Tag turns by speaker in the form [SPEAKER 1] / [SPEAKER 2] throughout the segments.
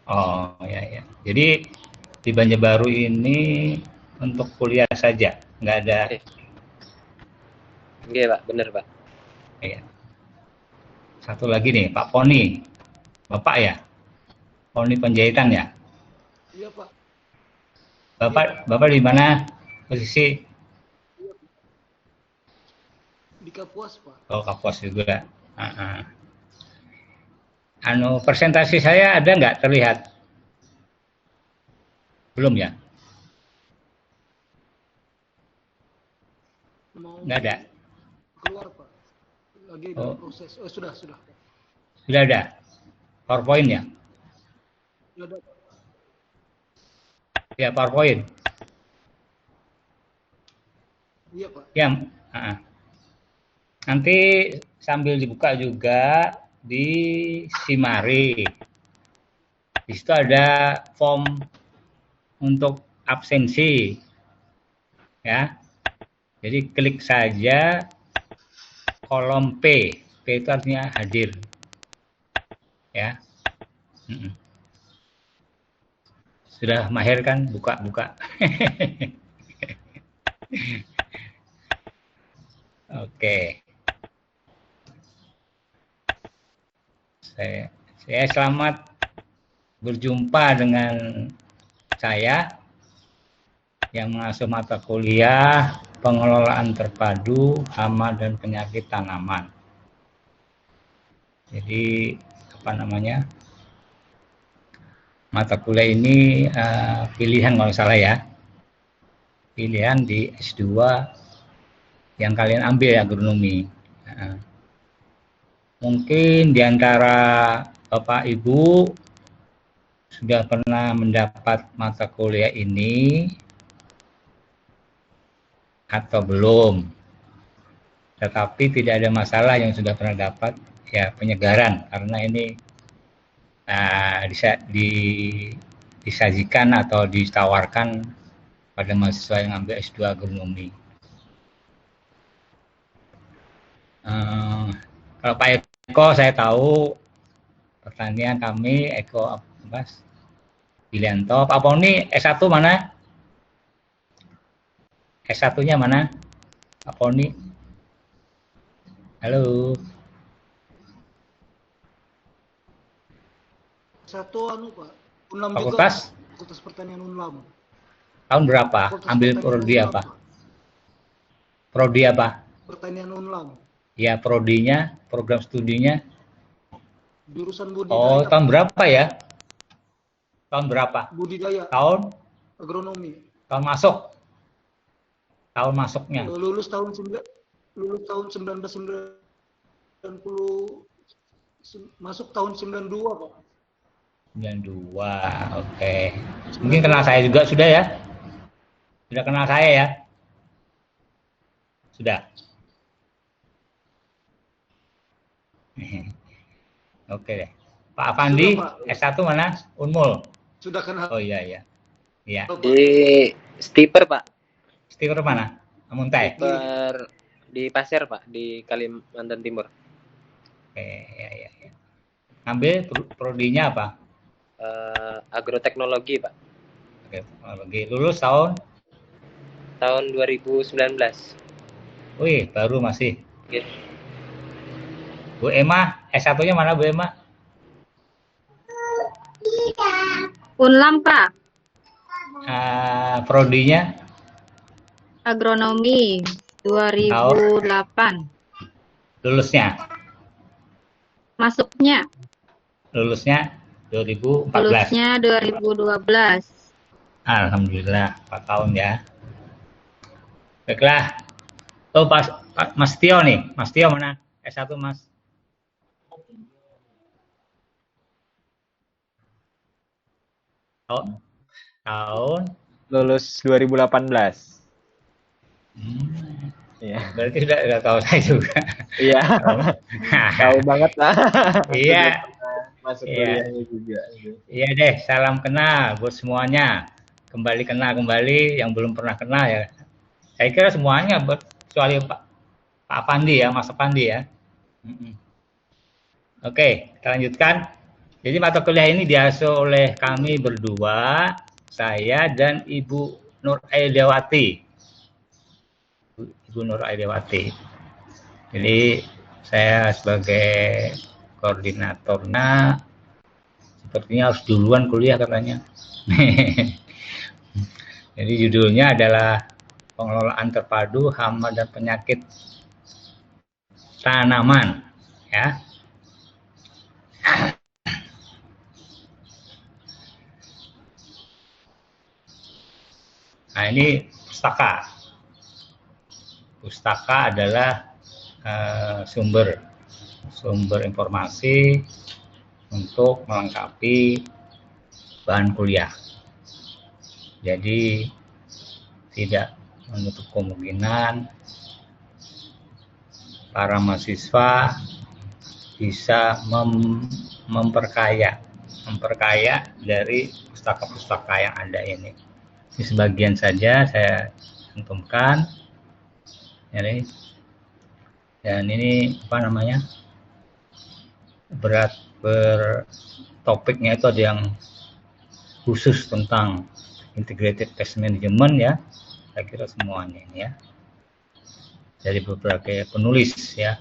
[SPEAKER 1] Oh ya ya. Jadi di Banjarbaru ini untuk kuliah saja, nggak ada.
[SPEAKER 2] Eh, nggih, Pak, bener, Pak.
[SPEAKER 1] Ya. Satu lagi nih, Pak Poni, Bapak ya, Poni Penjahitan ya.
[SPEAKER 3] Iya Pak, iya Pak,
[SPEAKER 1] Bapak di mana posisi?
[SPEAKER 3] iya di Kapuas Pak.
[SPEAKER 1] Oh Kapos juga. Anu presentasi saya ada nggak terlihat? Belum ya?
[SPEAKER 3] Mau
[SPEAKER 1] Nggak ada.
[SPEAKER 3] keluar Pak, lagi dalam
[SPEAKER 1] Oh
[SPEAKER 3] proses. Oh sudah,
[SPEAKER 1] sudah ada. PowerPoint ya?
[SPEAKER 3] sudah Pak.
[SPEAKER 1] Ya PowerPoint.
[SPEAKER 3] Iya Pak.
[SPEAKER 1] Ya. Nanti sambil dibuka juga di Simari. Di situ ada form untuk absensi, ya. Jadi klik saja kolom P. P itu artinya hadir, ya. Sudah mahir kan buka-buka. Oke. Saya selamat berjumpa dengan saya yang mengasuh mata kuliah pengelolaan terpadu hama dan penyakit tanaman. Jadi apa namanya, mata kuliah ini pilihan kalau salah ya, pilihan di S2 yang kalian ambil agronomi. Mungkin diantara Bapak Ibu sudah pernah mendapat mata kuliah ini atau belum, tetapi tidak ada masalah yang sudah pernah dapat ya penyegaran, karena ini disajikan atau ditawarkan pada mahasiswa yang ambil S2 agronomi. Kalau Pak Eko saya tahu pertanian kami Eko Abbas Bilianto. Pak Poni S1 mana? S1-nya mana? Pak Poni. Halo.
[SPEAKER 3] Satu Pak, Unlam juga
[SPEAKER 1] Fakultas?
[SPEAKER 3] Pak, Fakultas Pertanian Unlam.
[SPEAKER 1] Tahun berapa?
[SPEAKER 3] Fakultas
[SPEAKER 1] Ambil
[SPEAKER 3] Pertanian
[SPEAKER 1] prodi
[SPEAKER 3] Unlam
[SPEAKER 1] apa?
[SPEAKER 3] Pak.
[SPEAKER 1] Prodi apa?
[SPEAKER 3] Pertanian Unlam.
[SPEAKER 1] Ya, prodinya, program studinya.
[SPEAKER 3] Jurusan
[SPEAKER 1] Oh,
[SPEAKER 3] budidaya
[SPEAKER 1] tahun
[SPEAKER 3] Pak.
[SPEAKER 1] berapa ya? Tahun berapa?
[SPEAKER 3] Budidaya.
[SPEAKER 1] Tahun?
[SPEAKER 3] Agronomi.
[SPEAKER 1] Tahun masuk? Tahun masuknya?
[SPEAKER 3] Lulus tahun 1990, masuk tahun 92 Pak.
[SPEAKER 1] 92, oke. Mungkin kenal saya juga sudah ya? Sudah kenal saya ya? Sudah. Oke deh. Pak Afandi, S1 mana? Unmul.
[SPEAKER 3] Sudah kenal.
[SPEAKER 1] Oh iya iya. Iya.
[SPEAKER 2] Di Stiper, Pak.
[SPEAKER 1] Stiker mana? Muntai.
[SPEAKER 2] Stiper di Pasir, Pak, di Kalimantan Timur.
[SPEAKER 1] Oke, ya ya ya. Ambil prodinya apa?
[SPEAKER 2] Agroteknologi, Pak.
[SPEAKER 1] Oke, teknologi. Lulus tahun?
[SPEAKER 2] Tahun 2019.
[SPEAKER 1] Wih, baru masih.
[SPEAKER 2] Oke.
[SPEAKER 1] Bu Emma, S1-nya mana Bu Emma?
[SPEAKER 4] Unlam, Pak.
[SPEAKER 1] Prodinya?
[SPEAKER 4] Agronomi 2008.
[SPEAKER 1] Lulusnya?
[SPEAKER 4] Masuknya?
[SPEAKER 1] Lulusnya 2014.
[SPEAKER 4] Lulusnya 2012.
[SPEAKER 1] Alhamdulillah, 4 tahun ya. Baiklah. Oh, Mas Tio nih. Mas Tio mana? S1 Mas. Tahun?
[SPEAKER 5] Lulus 2018.
[SPEAKER 1] Iya. Berarti sudah tahu saya juga.
[SPEAKER 5] Iya. Tahu banget lah.
[SPEAKER 1] Iya.
[SPEAKER 5] Masuk kuliahnya juga.
[SPEAKER 1] Iya deh, salam kenal buat semuanya. Kembali kenal kembali yang belum pernah kenal ya. Saya kira semuanya, kecuali Pak Pandi ya, Mas Pandi ya. Oke, kita lanjutkan. Jadi mata kuliah ini diasuh oleh kami berdua, saya dan Ibu Nur Aidawati. Ibu Nur Aidawati. Jadi saya sebagai koordinatornya sepertinya harus duluan kuliah katanya. Jadi judulnya adalah pengelolaan terpadu hama dan penyakit tanaman, ya. Nah, ini pustaka. Pustaka adalah sumber informasi untuk melengkapi bahan kuliah. Jadi tidak menutup kemungkinan para mahasiswa bisa memperkaya dari pustaka-pustaka yang ada ini. Ini sebagian saja saya cantumkan. Jadi, dan ini apa namanya? Topiknya itu ada yang khusus tentang integrated pest management, ya. Saya kira semuanya ini, ya. Dari beberapa penulis, ya.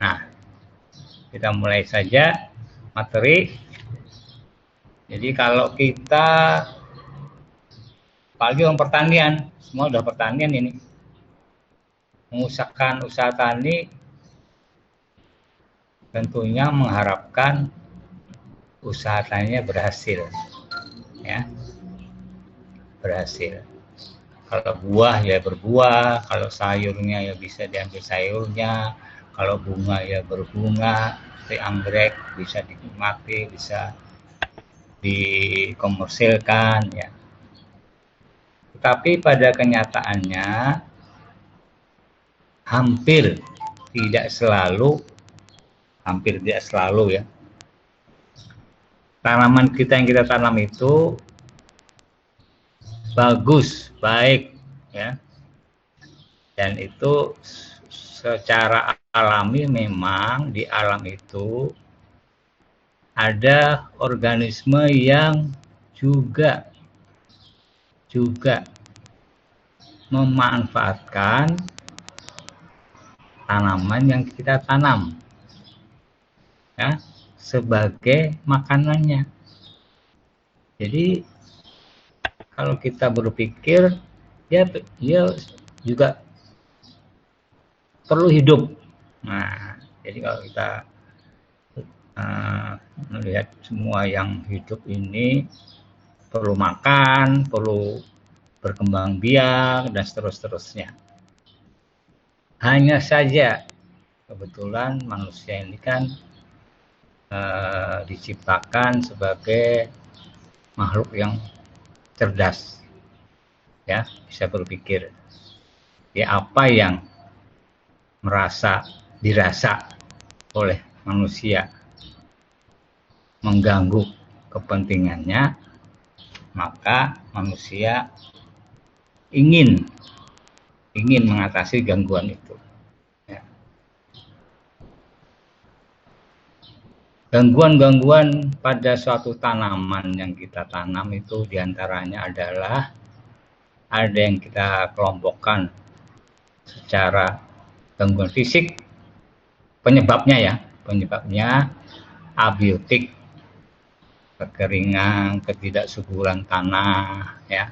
[SPEAKER 1] Nah, kita mulai saja materi. Jadi kalau kita apalagi orang pertanian, semua udah pertanian ini, mengusahakan usaha tani tentunya mengharapkan usaha taninya berhasil, ya, berhasil. Kalau buah ya berbuah, kalau sayurnya ya bisa diambil sayurnya, kalau bunga ya berbunga, seperti anggrek bisa dinikmati, bisa dikomersilkan, ya. Tetapi pada kenyataannya hampir tidak selalu ya, tanaman kita yang kita tanam itu bagus, baik, ya, dan itu secara alami memang di alam itu ada organisme yang juga memanfaatkan tanaman yang kita tanam, ya, sebagai makanannya. Jadi kalau kita berpikir dia juga perlu hidup. Nah, jadi kalau kita melihat semua yang hidup ini perlu makan, perlu berkembang biak, dan seterusnya. Hanya saja kebetulan manusia ini kan diciptakan sebagai makhluk yang cerdas, ya, bisa berpikir. Ya, apa yang dirasa oleh manusia mengganggu kepentingannya, maka manusia ingin mengatasi gangguan itu, ya. Gangguan-gangguan pada suatu tanaman yang kita tanam itu diantaranya adalah ada yang kita kelompokkan secara gangguan fisik, penyebabnya abiotik, kekeringan, ketidaksuburan tanah, ya,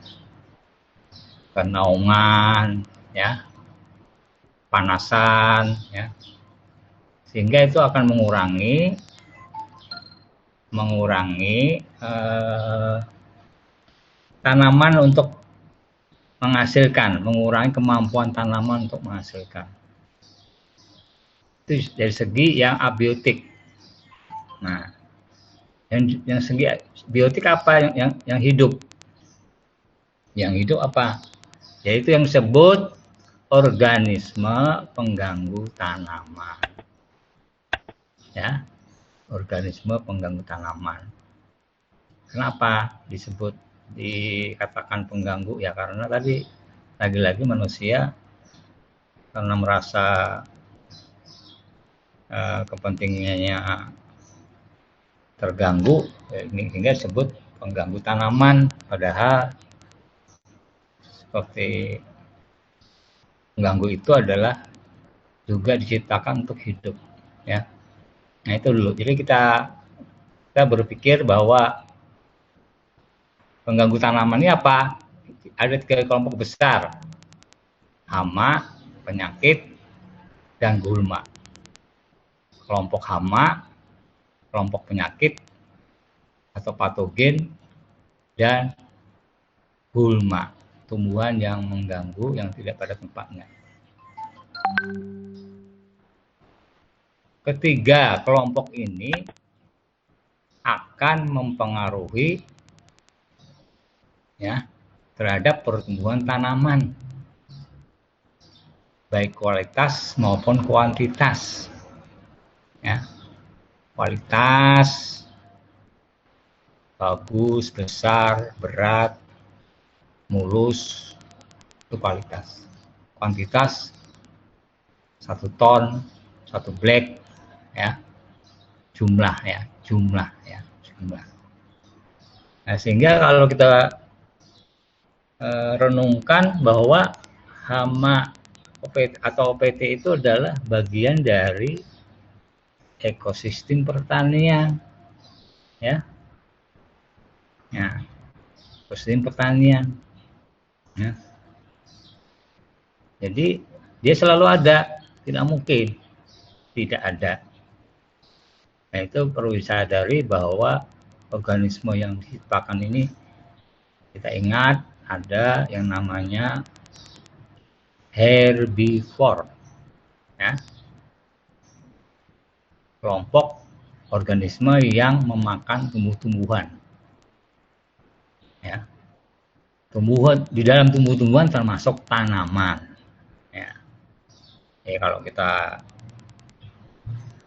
[SPEAKER 1] kenaungan, ya, panasan, ya, sehingga itu akan mengurangi tanaman untuk menghasilkan, mengurangi kemampuan tanaman untuk menghasilkan. Itu dari segi yang abiotik. Nah, yang segi biotik apa? Yang hidup. Yang hidup apa? Yaitu yang disebut organisme pengganggu tanaman. Ya, organisme pengganggu tanaman. Kenapa dikatakan pengganggu? Ya karena tadi lagi-lagi manusia karena merasa kepentingannya terganggu, ini sehingga disebut pengganggu tanaman, padahal seperti pengganggu itu adalah juga diciptakan untuk hidup, ya. Nah itu dulu. Jadi kita berpikir bahwa pengganggu tanaman ini apa? Ada 3 kelompok besar: hama, penyakit, dan gulma. Kelompok hama, kelompok penyakit atau patogen, dan gulma, tumbuhan yang mengganggu yang tidak pada tempatnya. Ketiga kelompok ini akan mempengaruhi, ya, terhadap pertumbuhan tanaman, baik kualitas maupun kuantitas, ya. Kualitas bagus, besar, berat, mulus, itu kualitas. Kuantitas 1 ton, 1 black, ya. Jumlah. Nah, sehingga kalau kita renungkan bahwa hama atau OPT itu adalah bagian dari ekosistem pertanian, ya. Ya, ekosistem pertanian, ya. Jadi dia selalu ada, tidak mungkin tidak ada. Nah itu perlu disadari bahwa organisme yang diciptakan ini, kita ingat ada yang namanya herbivore, ya. Kelompok organisme yang memakan tumbuh-tumbuhan, ya. Di dalam tumbuh-tumbuhan termasuk tanaman, ya. Jadi kalau kita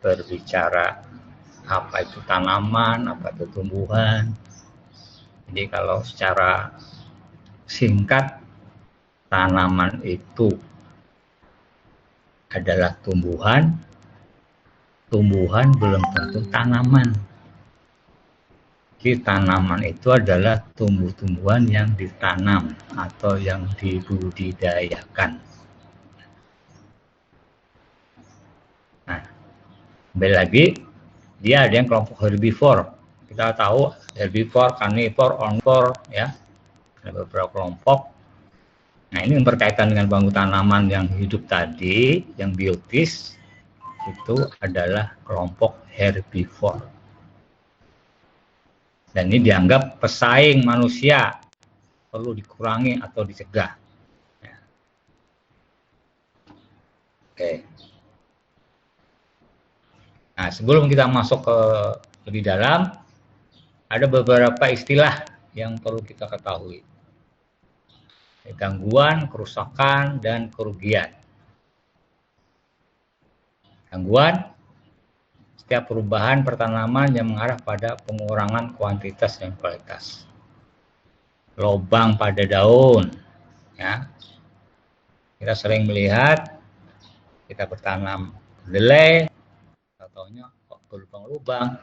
[SPEAKER 1] berbicara apa itu tanaman, apa itu tumbuhan, jadi kalau secara singkat, tanaman itu adalah tumbuhan, tumbuhan belum tentu tanaman. Jadi tanaman itu adalah tumbuh-tumbuhan yang ditanam atau yang dibudidayakan. Nah, kembali lagi, dia ada yang kelompok herbivore. Kita tahu herbivore, carnivore, omnivore, ya. Ada beberapa kelompok. Nah, ini yang berkaitan dengan bangku tanaman yang hidup tadi, yang biotis, itu adalah kelompok herbivore. Dan ini dianggap pesaing manusia, perlu dikurangi atau dicegah. Ya. Oke. Nah, sebelum kita masuk ke lebih dalam, ada beberapa istilah yang perlu kita ketahui. Gangguan, kerusakan, dan kerugian. Gangguan, setiap perubahan pertanaman yang mengarah pada pengurangan kuantitas dan kualitas. Lobang pada daun, ya. Kita sering melihat kita bertanam kedelai, contohnya kok berlubang-lubang,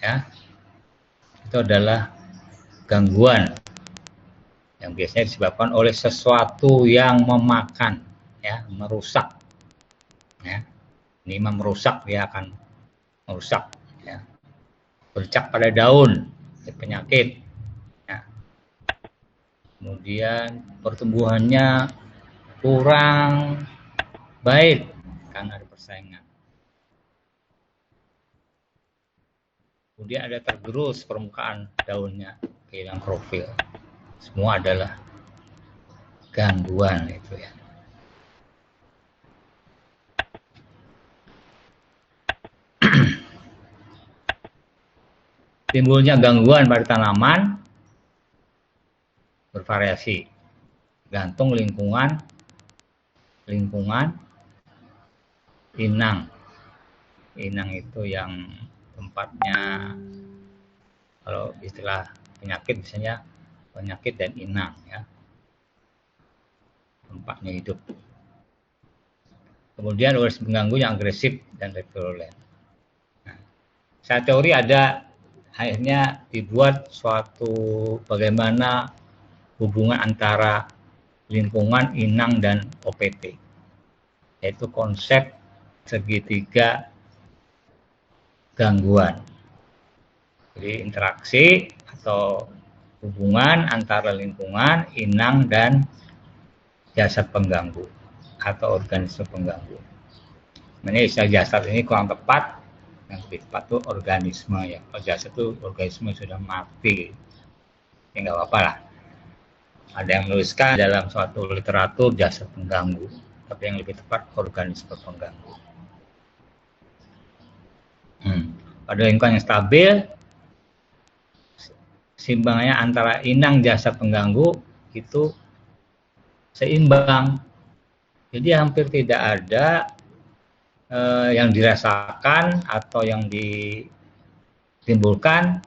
[SPEAKER 1] ya. Itu adalah gangguan yang biasanya disebabkan oleh sesuatu yang memakan, ya, merusak, ya. Ini merusak, dia akan merusak, ya. Bercak pada daun, penyakit, ya. Kemudian pertumbuhannya kurang baik karena ada persaingan. Kemudian ada tergerus permukaan daunnya, hilang klorofil. Semua adalah gangguan itu, ya. Timbulnya gangguan pada tanaman bervariasi, gantung lingkungan inang. Inang itu yang tempatnya, kalau istilah penyakit misalnya penyakit dan inang, ya, tempatnya hidup. Kemudian organisme pengganggu yang agresif dan virulen. Nah, secara teori ada akhirnya dibuat suatu bagaimana hubungan antara lingkungan, inang, dan OPT, yaitu konsep segitiga gangguan. Jadi interaksi atau hubungan antara lingkungan, inang, dan jasad pengganggu atau organisme pengganggu. Sebenarnya istilah jasad ini kurang tepat, yang lebih tepat itu organisme ya. Kalau jasad itu organisme sudah mati, ya nggak apa-apa lah. Ada yang menuliskan dalam suatu literatur jasad pengganggu, tapi yang lebih tepat organisme pengganggu. Pada lingkungan yang stabil, seimbangnya antara inang jasad pengganggu itu seimbang. Jadi hampir tidak ada yang dirasakan atau yang ditimbulkan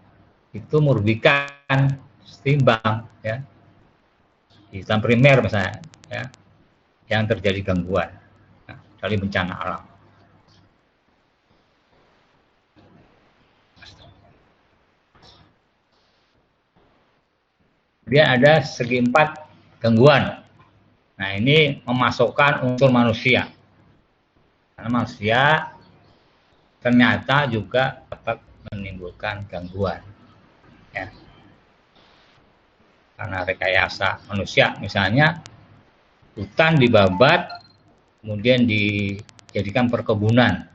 [SPEAKER 1] itu merugikan, seimbang ya. Di sistem primer misalnya ya, yang terjadi gangguan, kecuali bencana alam. Kemudian ada segi empat gangguan. Nah, ini memasukkan unsur manusia. Karena manusia ternyata juga dapat menimbulkan gangguan. Ya. Karena rekayasa manusia, misalnya hutan dibabat, kemudian dijadikan perkebunan.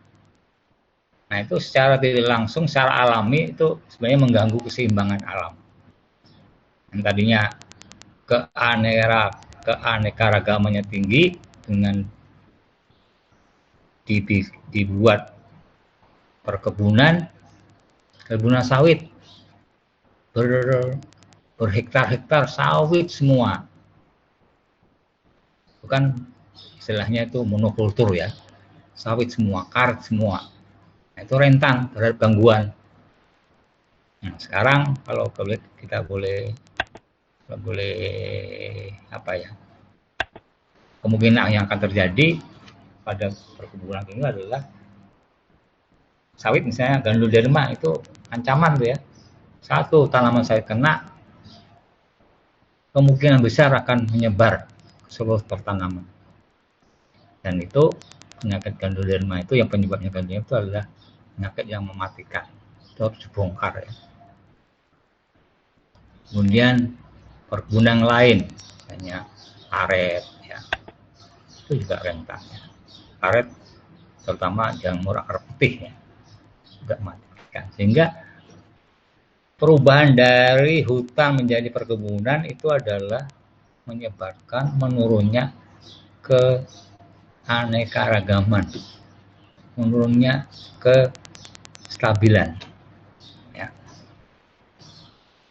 [SPEAKER 1] Nah, itu secara tidak langsung, secara alami itu sebenarnya mengganggu keseimbangan alam. Yang tadinya keanekaragamannya tinggi dengan dibuat perkebunan sawit berhektar-hektar sawit semua, bukan istilahnya itu monokultur ya, sawit semua, karet semua. Nah, itu rentan terhadap gangguan. Nah, sekarang kalau kita boleh apa ya, kemungkinan yang akan terjadi pada perkebunan ini adalah sawit, misalnya Ganoderma itu ancaman tuh ya. Satu tanaman sawit kena, kemungkinan besar akan menyebar ke seluruh pertanaman. Dan itu penyakit Ganoderma itu, yang penyebabnya Ganoderma itu adalah penyakit yang mematikan. Itu harus dibongkar ya. Kemudian perkebunan lain, misalnya karet ya, itu juga rentan ya. Karet terutama jamur akar putih ya, juga mematikan. Sehingga perubahan dari hutan menjadi perkebunan itu adalah menyebabkan menurunnya keanekaragaman, menurunnya kestabilan ya,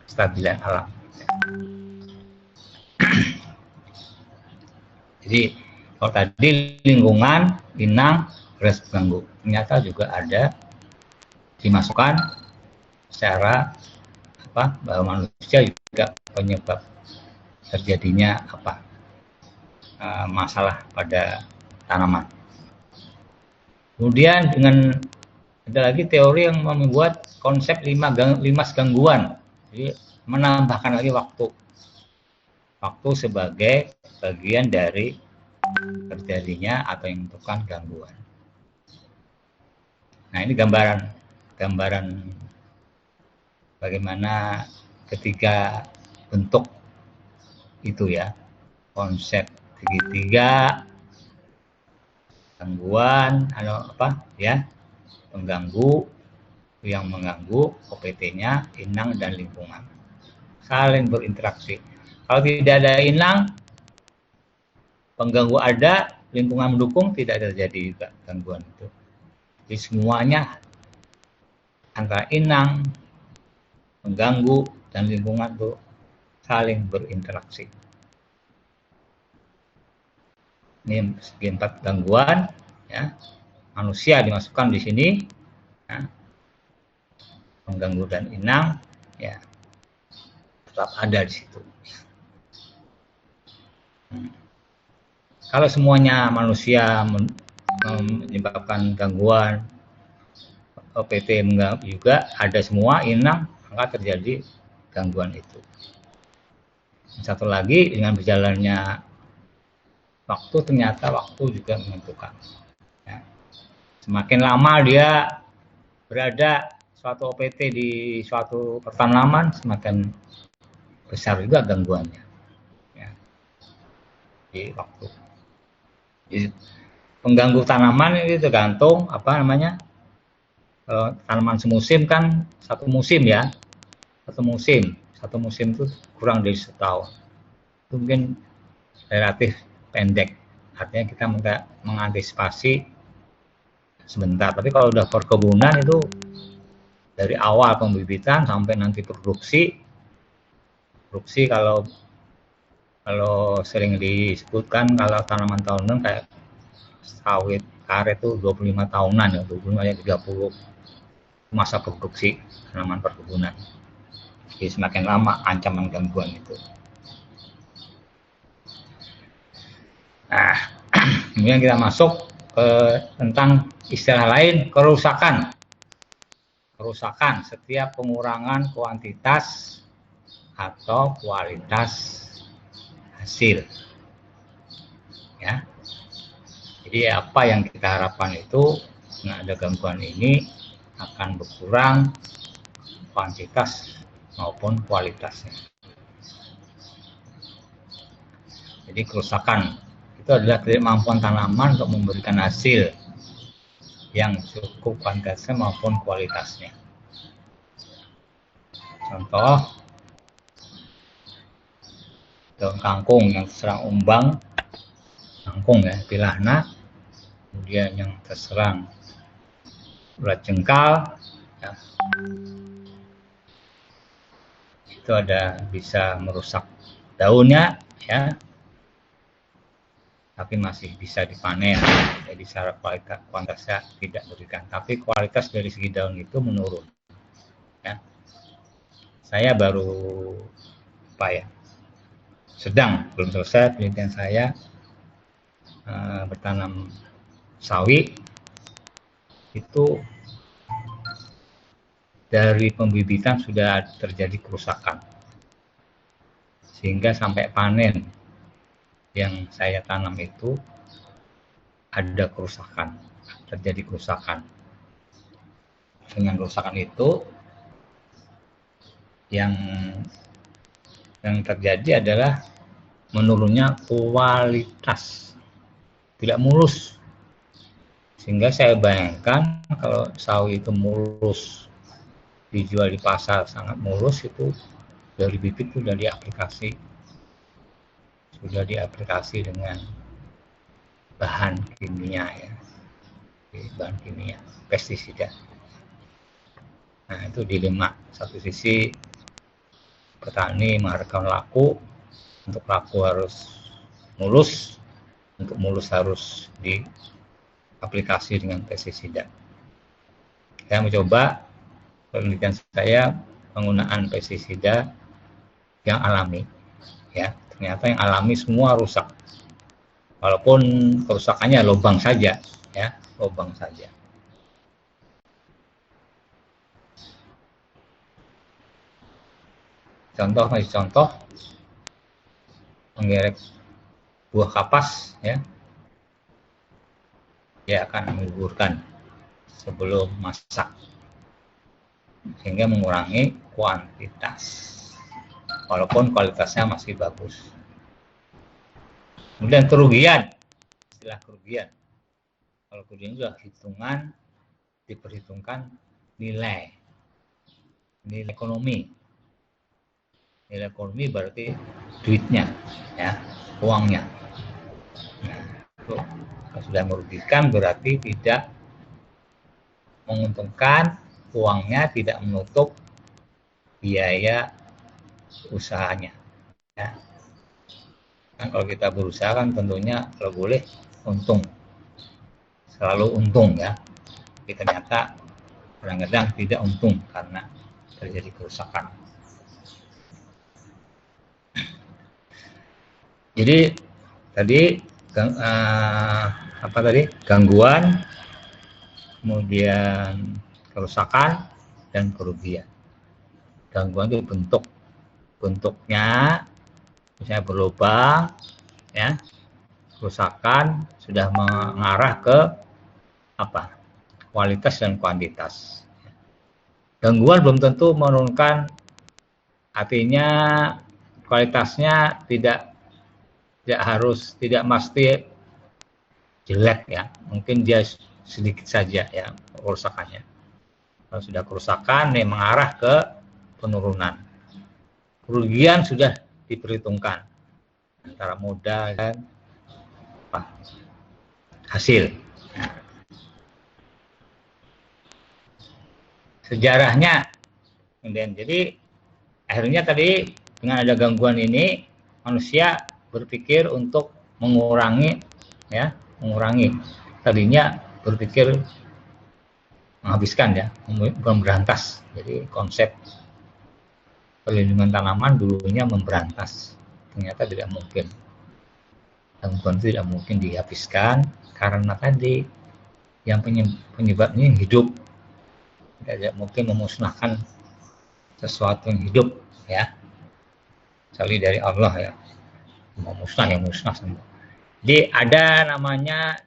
[SPEAKER 1] kestabilan alam. Jadi kalau tadi lingkungan, inang, organisme pengganggu, ternyata juga ada dimasukkan secara bahwa manusia juga penyebab terjadinya masalah pada tanaman. Kemudian ada lagi teori yang membuat konsep 5 gangguan. Jadi menambahkan lagi waktu sebagai bagian dari terjadinya atau yang menentukan gangguan. Nah, ini gambaran bagaimana ketiga bentuk itu ya, konsep segitiga, gangguan pengganggu, yang mengganggu, OPT-nya, inang dan lingkungan saling berinteraksi. Kalau tidak ada inang, pengganggu ada, lingkungan mendukung, tidak terjadi juga gangguan itu. Jadi semuanya antara inang, pengganggu, dan lingkungan itu saling berinteraksi. Ini segi 4 gangguan ya. Manusia dimasukkan di sini ya. Pengganggu dan inang ya tetap ada di situ. Kalau semuanya manusia menyebabkan gangguan, OPT mengganggu juga ada semua, inang maka terjadi gangguan itu. Satu lagi, dengan berjalannya waktu ternyata waktu juga menentukan. Ya. Semakin lama dia berada suatu OPT di suatu pertanaman, semakin besar juga gangguannya. Ya. Di waktu. Jadi, pengganggu tanaman ini tergantung apa namanya. Kalau tanaman semusim kan satu musim ya, satu musim itu kurang dari setahun. Itu mungkin relatif pendek. Artinya kita mengantisipasi sebentar. Tapi kalau udah perkebunan itu dari awal pembibitan sampai nanti produksi kalau sering disebutkan kalau tanaman tahunan kayak sawit karet itu 25 tahunan ya, 25 ya 30 masa produksi tanaman perkebunan. Jadi semakin lama ancaman gangguan itu. Nah, kemudian kita masuk ke tentang istilah lain, kerusakan. Kerusakan setiap pengurangan kuantitas atau kualitas hasil. Ya. Jadi apa yang kita harapkan itu dengan ada gangguan ini akan berkurang kuantitas maupun kualitasnya. Jadi kerusakan itu adalah ketidakmampuan tanaman untuk memberikan hasil yang cukup kuantitasnya maupun kualitasnya. Contoh, daun kangkung yang terserang umbang, kangkung ya, pilahna, kemudian yang terserang ulat jengkal, ya, itu ada bisa merusak daunnya, ya, tapi masih bisa dipanen. Jadi secara kualitasnya tidak berikan, tapi kualitas dari segi daun itu menurun. Ya. Saya baru sedang belum selesai penelitian saya bertanam sawi itu dari pembibitan sudah terjadi kerusakan sehingga sampai panen yang saya tanam itu ada kerusakan, terjadi kerusakan. Dengan kerusakan itu yang terjadi adalah menurunnya kualitas, tidak mulus. Sehingga saya bayangkan kalau sawi itu mulus, dijual di pasar sangat mulus, itu dari bibit sudah diaplikasi dengan bahan kimia ya, bahan kimia, pestisida. Nah itu dilema. Satu sisi petani mengharapkan laku, untuk laku harus mulus, untuk mulus harus diaplikasi dengan pestisida. Saya mencoba penelitian saya penggunaan pestisida yang alami, ya ternyata yang alami semua rusak, walaupun kerusakannya lubang saja, ya lubang saja. Contoh menggerek buah kapas, ya dia akan menggugurkan sebelum masak sehingga mengurangi kuantitas walaupun kualitasnya masih bagus. Kemudian kerugian, istilah kerugian. Kalau kerugian juga diperhitungkan nilai ekonomi. Nilai ekonomi berarti duitnya, ya, uangnya. Nah, itu kalau sudah merugikan berarti tidak menguntungkan, uangnya tidak menutup biaya usahanya. Ya. Kan kalau kita berusaha kan tentunya kalau boleh untung, selalu untung ya. Tapi ternyata kadang-kadang tidak untung karena terjadi kerusakan. Jadi tadi apa tadi, gangguan, kemudian kerusakan dan kerugian. Gangguan itu bentuknya misalnya berlubang, ya, kerusakan sudah mengarah ke apa, kualitas dan kuantitas. Gangguan belum tentu menurunkan, artinya kualitasnya tidak mesti jelek ya, mungkin dia sedikit saja ya kerusakannya. Kalau sudah kerusakan nih mengarah ke penurunan. Kerugian sudah diperhitungkan antara modal dan hasil. Sejarahnya kemudian, jadi akhirnya tadi dengan ada gangguan ini manusia berpikir untuk mengurangi, tadinya berpikir menghabiskan ya, bukan memberantas. Jadi konsep perlindungan tanaman dulunya memberantas, ternyata tidak mungkin. Gangguan itu tidak mungkin dihabiskan karena tadi yang penyebabnya hidup, tidak mungkin memusnahkan sesuatu yang hidup ya, kecuali dari Allah ya. Mau musnah ya musnah semua. Jadi ada namanya,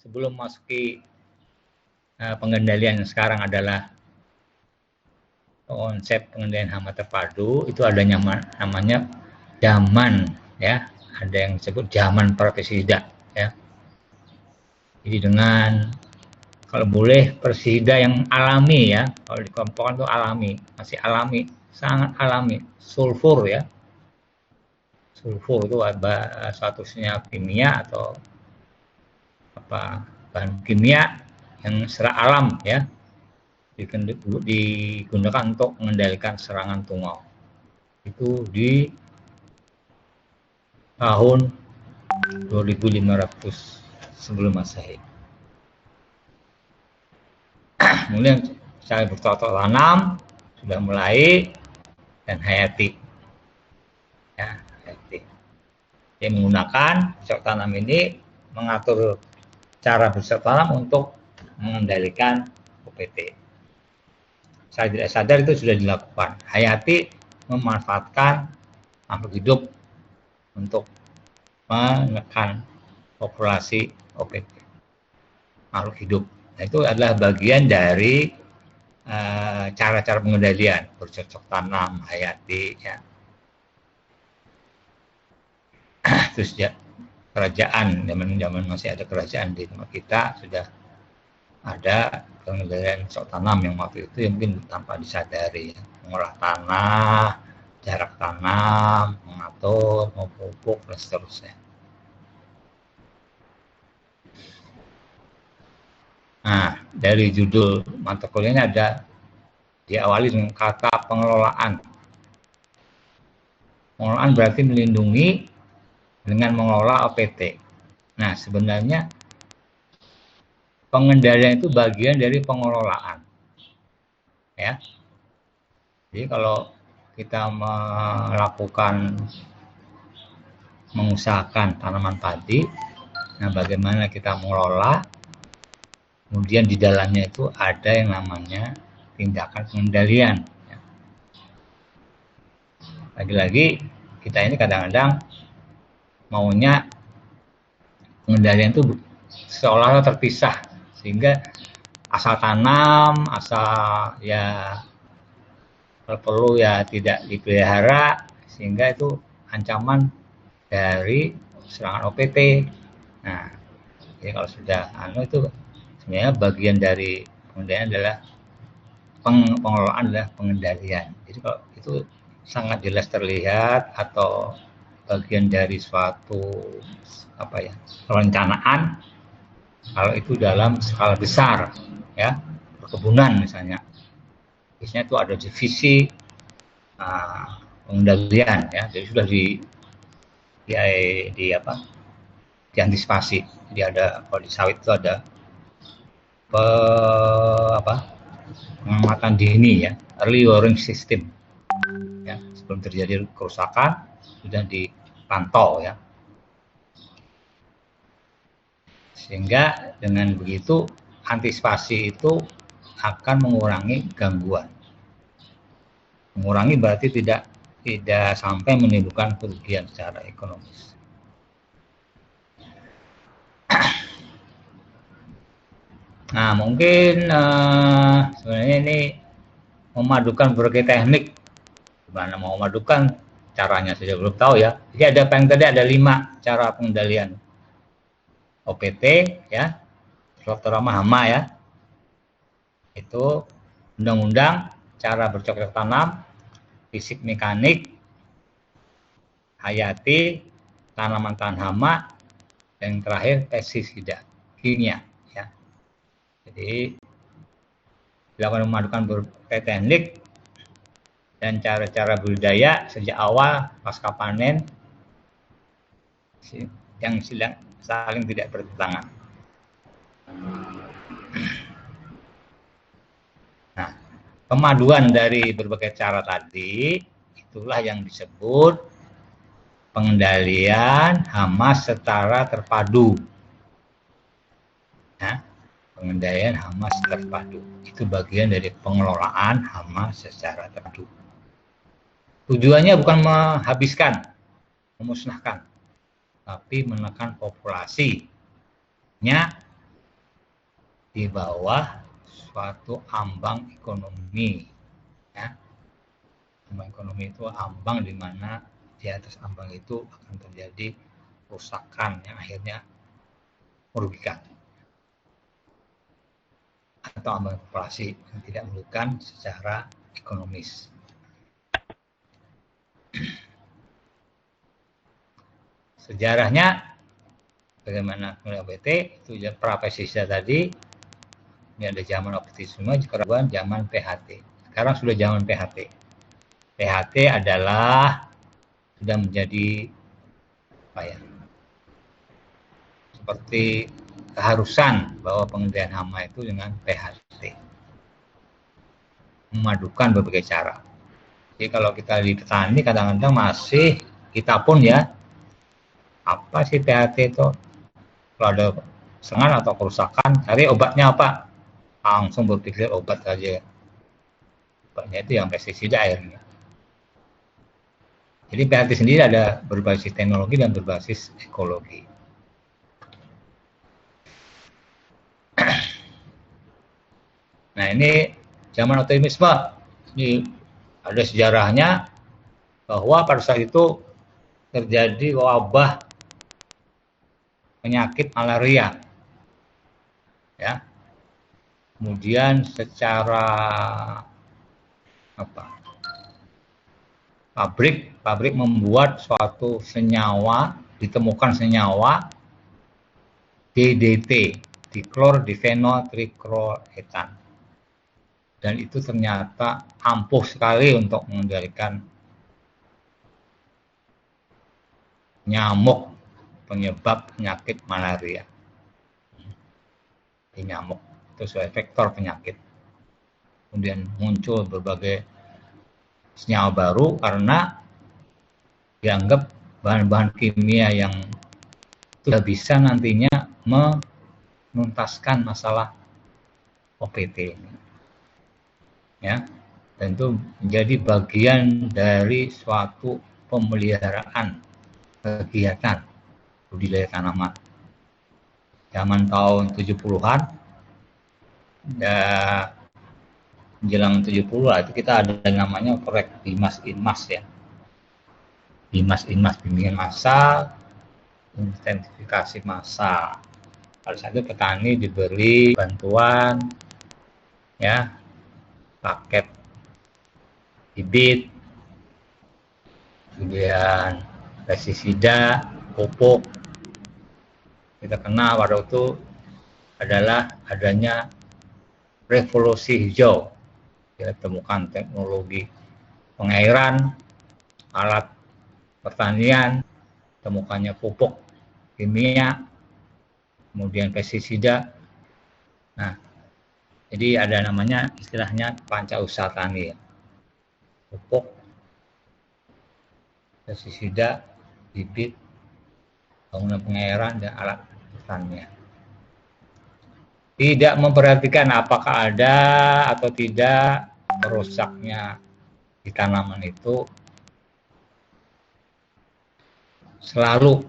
[SPEAKER 1] sebelum masuki pengendalian yang sekarang adalah konsep pengendalian hama terpadu, itu ada namanya zaman ya, ada yang disebut zaman pestisida ya. Jadi dengan kalau boleh pestisida yang alami ya, kalau dikelompokkan itu alami, masih alami, sangat alami, sulfur ya. Sulfur itu statusnya kimia atau apa, bahan kimia yang secara alam ya, digunakan untuk mengendalikan serangan tungau. Itu di tahun 2500 sebelum Masehi. Kemudian cara bercocok tanam sudah mulai, dan hayati ya. Dia menggunakan bercocok tanam ini, mengatur cara bercocok tanam untuk mengendalikan OPT. Saya tidak sadar itu sudah dilakukan. Hayati memanfaatkan makhluk hidup untuk menekan populasi OPT, makhluk hidup. Nah, itu adalah bagian dari cara-cara pengendalian bercocok tanam hayati ya. Terus ya, kerajaan, zaman masih ada kerajaan di tempat kita, sudah ada pengendalian cocok tanam yang waktu itu yang mungkin tanpa disadari ya. Mengolah tanah, jarak tanam, mengatur, mau pupuk dan seterusnya. Nah, dari judul mata kuliahnya ada diawali dengan kata pengelolaan. Pengelolaan berarti melindungi dengan mengelola OPT. Nah, sebenarnya pengendalian itu bagian dari pengelolaan. Ya. Jadi kalau kita mengusahakan tanaman padi, nah bagaimana kita mengelola, kemudian di dalamnya itu ada yang namanya tindakan pengendalian. Ya. Lagi-lagi kita ini kadang-kadang maunya pengendalian itu seolah-olah terpisah, sehingga asal tanam, asal ya kalau perlu ya tidak dipelihara, sehingga itu ancaman dari serangan OPT. Nah, jadi kalau sudah itu sebenarnya bagian dari pengendalian adalah pengelolaan adalah pengendalian. Jadi kalau itu sangat jelas terlihat atau bagian dari suatu perencanaan, kalau itu dalam skala besar ya, perkebunan misalnya, biasanya itu ada divisi pengendalian ya, jadi sudah diantisipasi. Jadi ada, kalau di sawit itu ada pengamatan dini ya, early warning system ya, sebelum terjadi kerusakan sudah dipantau ya. Sehingga dengan begitu antisipasi itu akan mengurangi gangguan. Mengurangi berarti tidak sampai menimbulkan kerugian secara ekonomis. Nah, mungkin sebenarnya ini memadukan berbagai teknik. Gimana mau memadukan caranya saja belum tahu ya. Jadi ada yang tadi ada 5 cara pengendalian OPT ya, terutama hama ya. Itu undang-undang, cara bercocok tanam, fisik mekanik, hayati, tanaman tahan hama, dan yang terakhir pestisida kimia ya. Jadi dilakukan memadukan berbagai teknik dan cara-cara budidaya sejak awal pasca panen yang saling tidak bertentangan. Nah, kemaduan dari berbagai cara tadi itulah yang disebut pengendalian hama secara terpadu. Nah, pengendalian hama secara terpadu itu bagian dari pengelolaan hama secara terpadu. Tujuannya bukan menghabiskan, memusnahkan, tapi menekan populasinya di bawah suatu ambang ekonomi. Ya. Ambang ekonomi itu ambang di mana di atas ambang itu akan terjadi kerusakan yang akhirnya merugikan. Atau ambang populasi yang tidak merugikan secara ekonomis. Sejarahnya bagaimana OPT itu pra-pestisida tadi, ini ada zaman optimisme, sekarang zaman PHT. Sekarang sudah zaman PHT. PHT adalah sudah menjadi apa ya? Seperti keharusan bahwa pengendalian hama itu dengan PHT. Memadukan berbagai cara. Jadi kalau kita di petani kadang-kadang masih kita pun ya, apa sih PHT itu? Kalau ada serangan atau kerusakan, cari obatnya apa? Langsung berpikir obat saja. Obatnya itu yang pestisida akhirnya. Jadi PHT sendiri ada berbasis teknologi dan berbasis ekologi. Nah ini zaman optimisme. Ini ada sejarahnya bahwa pada saat itu terjadi wabah penyakit malaria, ya. Kemudian secara pabrik membuat suatu senyawa, ditemukan senyawa DDT, diklor-difenol trikloretan, dan itu ternyata ampuh sekali untuk mengendalikan nyamuk penyebab penyakit malaria. Di nyamuk itu sebagai vektor penyakit. Kemudian muncul berbagai senyawa baru karena dianggap bahan-bahan kimia yang sudah bisa nantinya menuntaskan masalah OPT ini. Ya, dan itu menjadi bagian dari suatu pemeliharaan kegiatan budidaya tanaman. Zaman tahun 70-an ya, menjelang 70 itu kita ada namanya proyek Bimas Inmas ya. Bimas Inmas, bimbingan massal, intensifikasi massal. Pada saat itu petani diberi bantuan ya, paket bibit, kemudian pestisida, pupuk. Kita kenal pada itu adalah adanya revolusi hijau. Kita temukan teknologi pengairan, alat pertanian, temukannya pupuk kimia, kemudian pestisida. Nah, jadi ada namanya istilahnya pancausaha tani ya. Pupuk, pestisida, bibit, bangunan pengairan, dan alat pertanian. tidak memperhatikan apakah ada atau tidak rusaknya di tanaman itu, selalu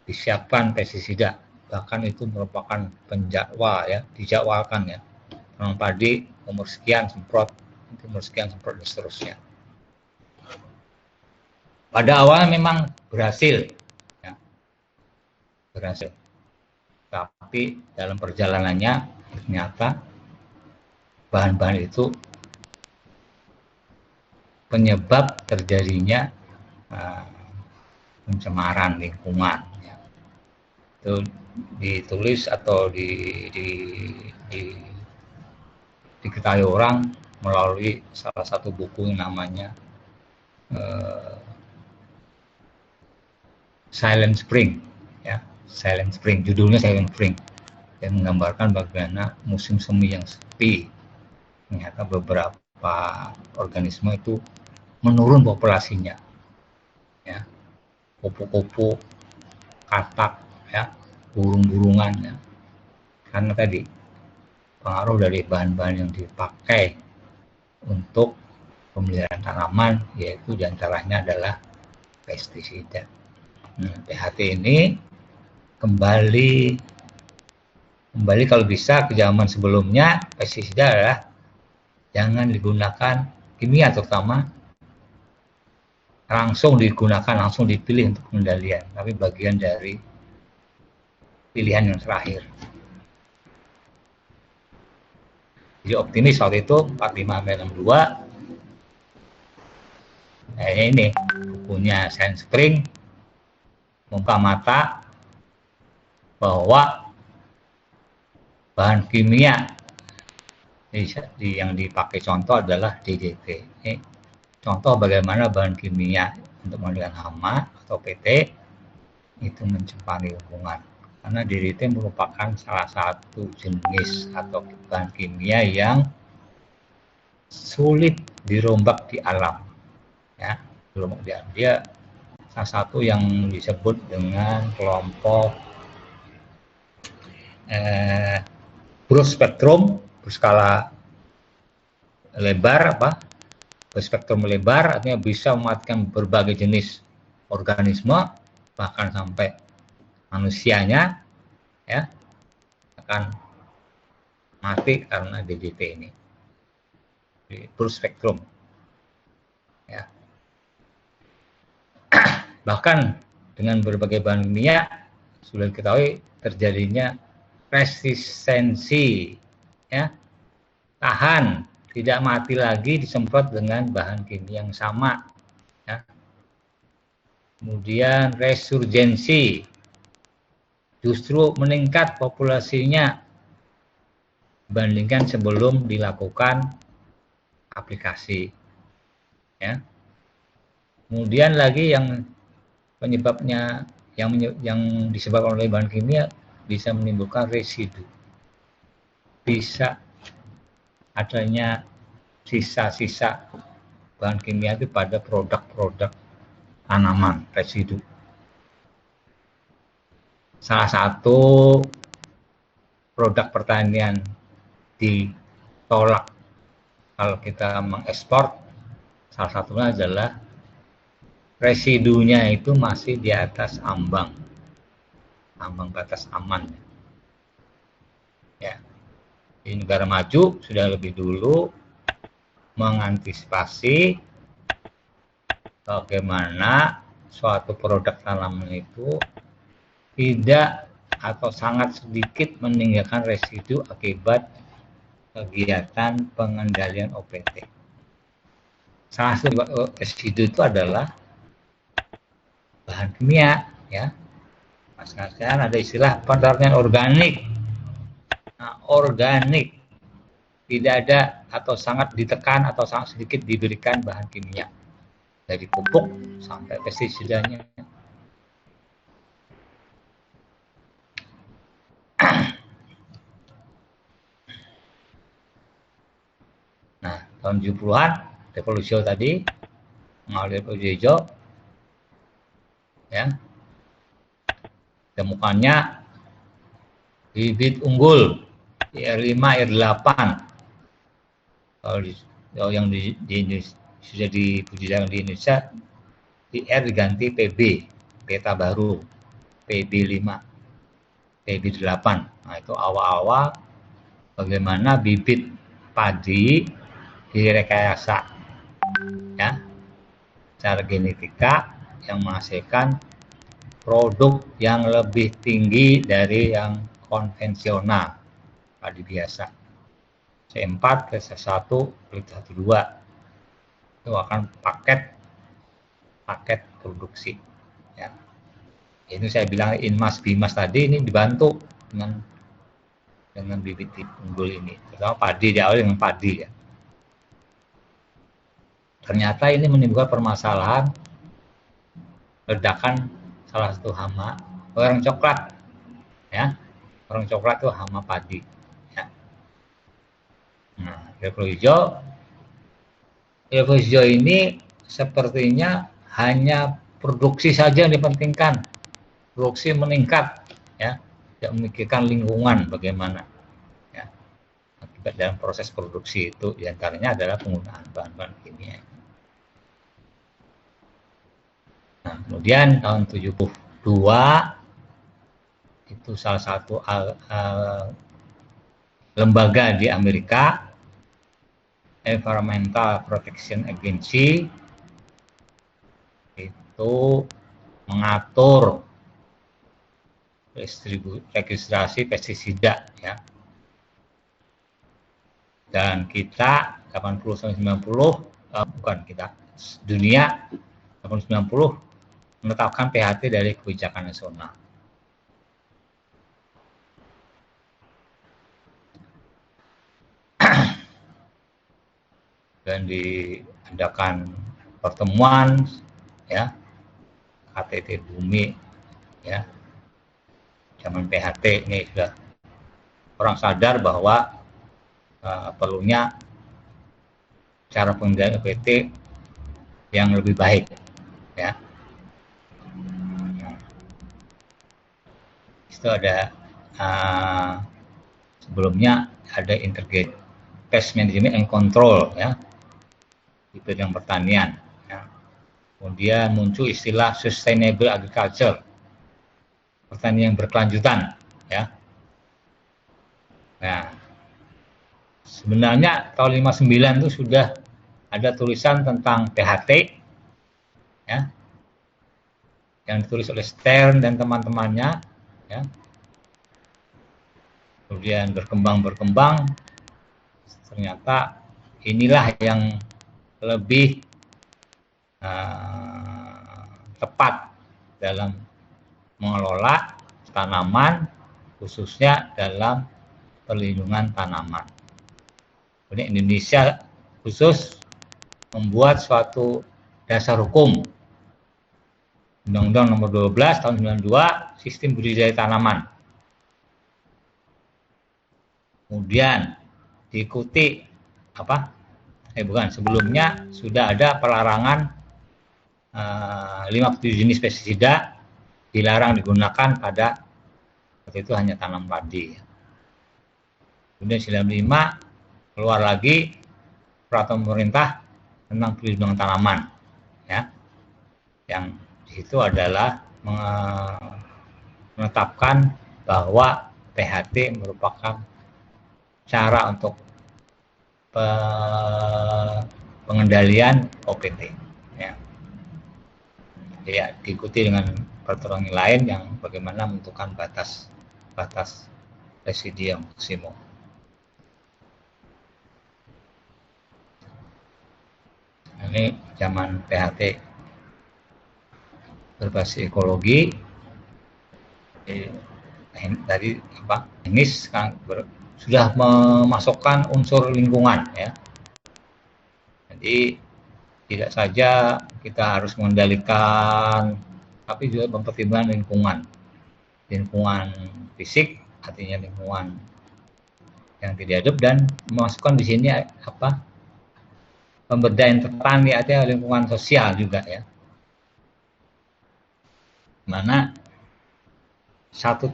[SPEAKER 1] disiapkan pestisida. Bahkan itu merupakan penjadwal ya, dijadwalkan ya. Tanam padi umur sekian semprot, umur sekian semprot dan seterusnya. Pada awalnya memang berhasil, ya, berhasil. Tapi dalam perjalanannya ternyata bahan-bahan itu penyebab terjadinya pencemaran lingkungan. Ya. Itu ditulis atau diketahui orang melalui salah satu buku yang namanya Silent Spring, ya, Silent Spring, judulnya Silent Spring, yang menggambarkan bagaimana musim semi yang sepi. Ternyata beberapa organisme itu menurun populasinya, ya, kupu-kupu, katak, ya, burung-burungan, ya, karena tadi pengaruh dari bahan-bahan yang dipakai untuk pemeliharaan tanaman, yaitu diantaranya adalah pestisida. PHT ini kembali kalau bisa ke zaman sebelumnya. Pestisida adalah jangan digunakan kimia, terutama langsung digunakan, langsung dipilih untuk pengendalian, tapi bagian dari pilihan yang terakhir. Jadi optimis waktu itu 4562. Ini bukunya Silent Spring membuka mata bahwa bahan kimia yang dipakai contoh adalah DDT. Ini contoh bagaimana bahan kimia untuk mengendalikan hama atau PT itu mencemari lingkungan. Karena DDT merupakan salah satu jenis atau bahan kimia yang sulit dirombak di alam. Ya, dirombak di alam. Dia salah satu yang disebut dengan kelompok broad spektrum, berskala lebar, berspektrum lebar, artinya bisa mematikan berbagai jenis organisme, bahkan sampai manusianya, ya, akan mati karena DDT ini. Broad spektrum, ya. Bahkan dengan berbagai bahan kimia sudah diketahui terjadinya resistensi, ya, tahan, tidak mati lagi disemprot dengan bahan kimia yang sama, ya. Kemudian resurgensi, justru meningkat populasinya dibandingkan sebelum dilakukan aplikasi, ya. Kemudian lagi yang penyebabnya yang disebabkan oleh bahan kimia bisa menimbulkan residu, bisa adanya sisa-sisa bahan kimia itu pada produk-produk tanaman, residu. Salah satu produk pertanian ditolak kalau kita mengekspor, salah satunya adalah residunya itu masih di atas ambang batas aman. Ya, di negara maju sudah lebih dulu mengantisipasi bagaimana suatu produk tanaman itu tidak atau sangat sedikit meninggalkan residu akibat kegiatan pengendalian OPT. Salah satu residu itu adalah bahan kimia, ya. Sekarang ada istilah pertanian organik. Nah, organik tidak ada atau sangat ditekan atau sangat sedikit diberikan bahan kimia, dari pupuk sampai pestisidanya. Nah, tahun 70-an revolusi tadi mengalami revolusi hijau, ya, temukannya bibit unggul IR5, IR8. Kalau yang di Indonesia, sudah dibudidayakan di Indonesia, IR diganti PB, peta baru, PB5, PB8. Nah, itu awal-awal bagaimana bibit padi direkayasa, ya, secara genetika yang menghasilkan produk yang lebih tinggi dari yang konvensional padi biasa. C4 ke C1 ke C12 itu akan paket produksi, ya. Ini saya bilang Inmas Bimas tadi ini dibantu dengan bibit unggul ini, terutama padi, di awal dengan padi, ya. Ternyata ini menimbulkan permasalahan ledakan salah satu hama orang coklat, ya. Orang coklat itu hama padi, ya. Nah, level hijau ini sepertinya hanya produksi saja yang dipentingkan, produksi meningkat, ya, tidak memikirkan lingkungan bagaimana, ya, akibat dalam proses produksi itu diantaranya adalah penggunaan bahan-bahan kimia. Nah, kemudian tahun 72 itu salah satu lembaga di Amerika, Environmental Protection Agency, itu mengatur registrasi pestisida, ya. Dan kita 80-90 bukan kita, dunia 80-90 menetapkan PHT dari kebijakan nasional. Dan diadakan pertemuan, ya, KTT Bumi, ya, zaman PHT ini sudah orang sadar bahwa perlunya cara pengendalian EPT yang lebih baik, ya. Itu ada sebelumnya ada integrated pest management and control, ya, di bidang pertanian, ya. Kemudian muncul istilah sustainable agriculture, pertanian yang berkelanjutan, ya. Nah, sebenarnya tahun 59 itu sudah ada tulisan tentang PHT, ya, yang ditulis oleh Stern dan teman-temannya, ya. Kemudian berkembang, ternyata inilah yang lebih tepat dalam mengelola tanaman, khususnya dalam perlindungan tanaman. Kemudian Indonesia khusus membuat suatu dasar hukum, Undang-Undang Nomor 12 Tahun 92, Sistem Budidaya Tanaman. Kemudian diikuti sebelumnya sudah ada pelarangan 57 jenis pestisida dilarang digunakan pada waktu itu hanya tanam padi. Kemudian 95 keluar lagi peraturan pemerintah tentang perlindungan tanaman, ya, yang di situ adalah menetapkan bahwa PHT merupakan cara untuk pengendalian OPT, ya. Ya, diikuti dengan peraturan lain yang bagaimana menentukan batas residium maksimum. Ini zaman PHT berbasis ekologi. Dari teknis kan sudah memasukkan unsur lingkungan, ya. Jadi tidak saja kita harus mengendalikan, tapi juga mempertimbangkan lingkungan fisik, artinya lingkungan yang tidak hidup, dan memasukkan di sini pemberdayaan petani, artinya lingkungan sosial juga, ya. Mana satu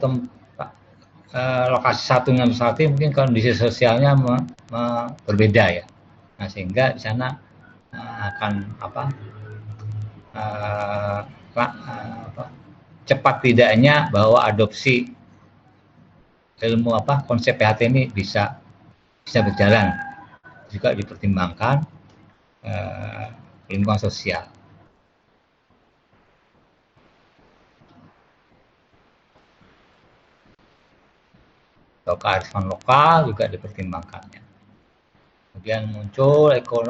[SPEAKER 1] lokasi satu dengan satu mungkin kondisi sosialnya berbeda ya. Nah, sehingga di sana akan cepat tidaknya bahwa adopsi ilmu konsep PHT ini bisa berjalan, juga dipertimbangkan lingkungan sosial. Atau kearifan lokal juga dipertimbangkannya. Kemudian muncul eco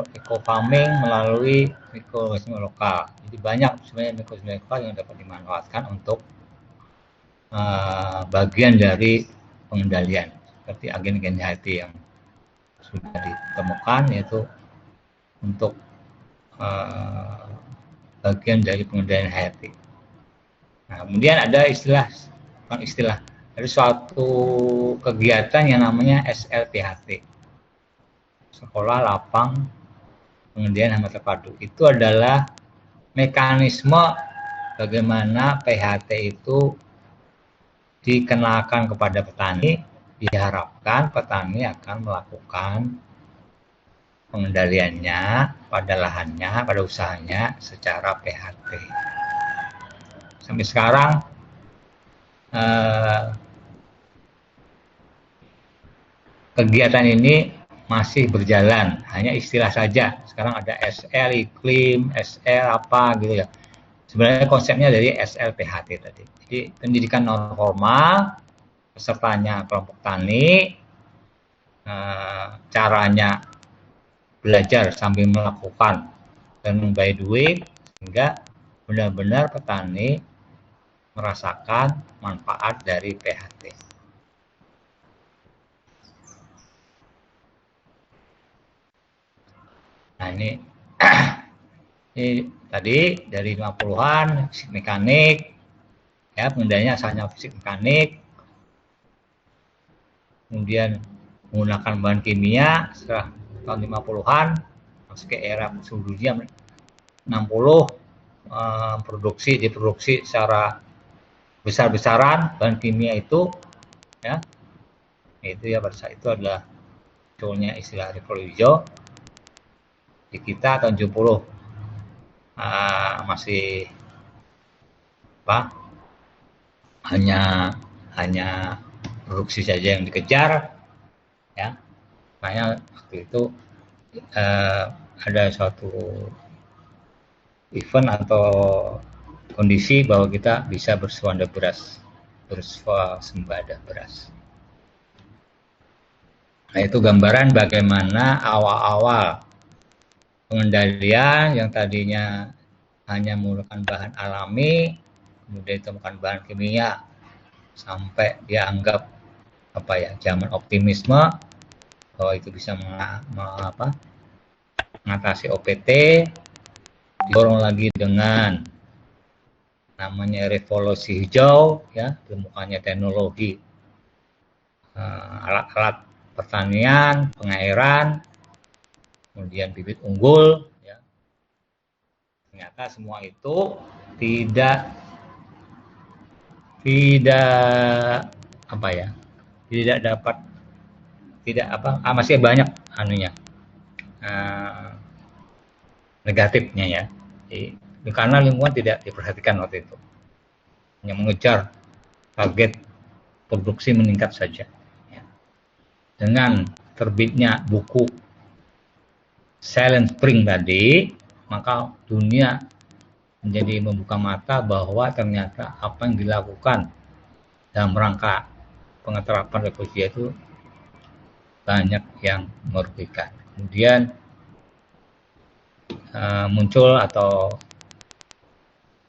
[SPEAKER 1] farming melalui mikroorganisme lokal. Jadi banyak sebenarnya mikroorganisme lokal yang dapat dimanfaatkan untuk bagian dari pengendalian, seperti agen-agen hayati yang sudah ditemukan, yaitu untuk bagian dari pengendalian hayati. Nah, kemudian ada ada suatu kegiatan yang namanya SLPHT, Sekolah Lapang Pengendalian Hama Terpadu. Itu adalah mekanisme bagaimana PHT itu dikenalkan kepada petani. Diharapkan petani akan melakukan pengendaliannya pada lahannya, pada usahanya secara PHT. Sampai sekarang kegiatan ini masih berjalan, hanya istilah saja. Sekarang ada SL iklim, SL apa gitu ya. Sebenarnya konsepnya dari SLPHT tadi. Jadi pendidikan non formal, pesertanya kelompok tani, caranya belajar sambil melakukan dan by doing, sehingga benar-benar petani merasakan manfaat dari PHT. Nah, ini tadi dari 50-an fisik mekanik, ya pengendaliannya asalnya fisik mekanik, kemudian menggunakan bahan kimia setelah tahun 50-an masuk ke era seluruh dunia 60, diproduksi secara besar-besaran bahan kimia itu, ya itu ya pada saat itu adalah munculnya istilah revolusi hijau. Di kita tahun 70 masih hanya produksi saja yang dikejar, ya. Makanya waktu itu ada suatu event atau kondisi bahwa kita bisa bersuasembada beras. Nah, itu gambaran bagaimana awal-awal pengendalian yang tadinya hanya menggunakan bahan alami, kemudian ditemukan bahan kimia, sampai dianggap zaman optimisme bahwa itu bisa mengatasi OPT, didorong lagi dengan namanya revolusi hijau, ya, ditemukannya teknologi alat-alat pertanian, pengairan, kemudian bibit unggul, ya. Ternyata semua itu masih banyak negatifnya, ya. Karena lingkungan tidak diperhatikan waktu itu, hanya mengejar target produksi meningkat saja, ya. Dengan terbitnya buku Silent Spring tadi, maka dunia menjadi membuka mata bahwa ternyata apa yang dilakukan dalam rangka pengeterapan revolusi itu banyak yang merugikan. Kemudian muncul atau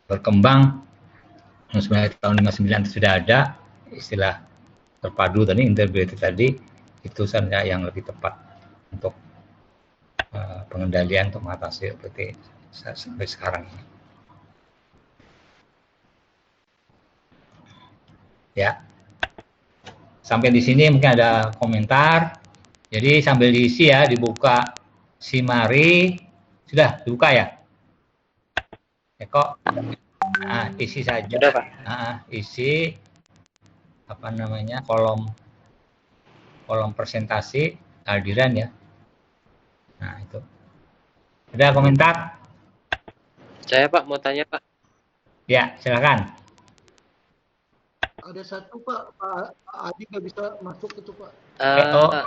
[SPEAKER 1] berkembang, sebenarnya tahun 59 itu sudah ada istilah terpadu tadi, integrated tadi, itu sebenarnya yang lebih tepat untuk pengendalian untuk mengatasi OPT sampai sekarang ini. Ya, sampai di sini mungkin ada komentar. Jadi sambil diisi ya, dibuka Simari, sudah dibuka ya? Eko, isi saja.
[SPEAKER 2] Sudah, Pak.
[SPEAKER 1] Isi apa namanya, kolom presentasi kehadiran ya. Nah, itu. Ada komentar?
[SPEAKER 2] Saya Pak mau tanya Pak.
[SPEAKER 1] Ya, silakan.
[SPEAKER 3] Ada satu Pak Adi nggak bisa masuk itu Pak.
[SPEAKER 2] Eh,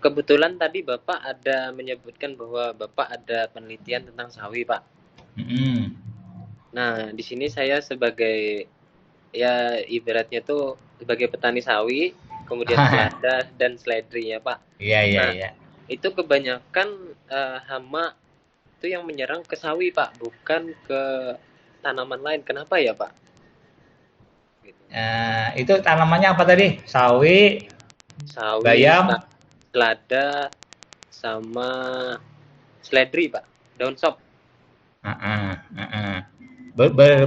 [SPEAKER 2] Kebetulan tadi Bapak ada menyebutkan bahwa Bapak ada penelitian tentang sawi Pak. Nah, di sini saya sebagai ya ibaratnya tuh sebagai petani sawi, kemudian selada dan seledri ya Pak.
[SPEAKER 1] Iya, iya,
[SPEAKER 2] Nah,
[SPEAKER 1] iya.
[SPEAKER 2] itu kebanyakan hama itu yang menyerang ke sawi Pak, bukan ke tanaman lain. Kenapa ya Pak? Gitu.
[SPEAKER 1] Itu tanamannya apa tadi? Sawi,
[SPEAKER 2] Sawi,
[SPEAKER 1] bayam,
[SPEAKER 2] selada, sama seledri Pak, daun sop.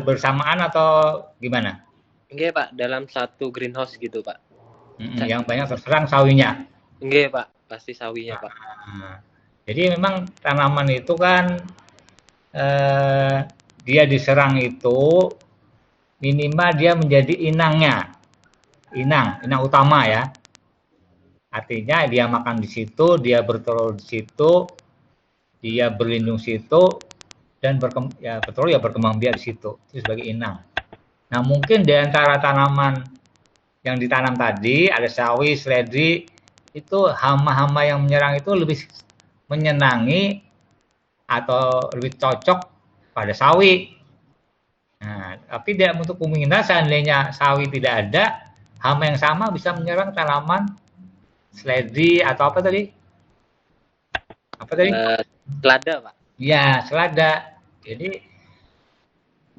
[SPEAKER 1] bersamaan atau gimana?
[SPEAKER 2] Enggak Pak, dalam satu greenhouse gitu Pak.
[SPEAKER 1] Yang banyak terserang sawinya.
[SPEAKER 2] Enggak Pak, pasti sawinya Pak.
[SPEAKER 1] Jadi memang tanaman itu kan dia diserang itu minimal dia menjadi inangnya, inang utama ya. Artinya dia makan di situ, dia bertelur di situ, dia berlindung di situ, dan berkembang biak di situ. Itu sebagai inang. Nah, mungkin di antara tanaman yang ditanam tadi, ada sawi, seledri, itu hama-hama yang menyerang itu lebih menyenangi atau lebih cocok pada sawi. Nah, tapi tidak untuk kemungkinan seandainya sawi tidak ada, hama yang sama bisa menyerang tanaman seledri atau apa tadi? Apa tadi?
[SPEAKER 2] Selada Pak.
[SPEAKER 1] Ya, selada.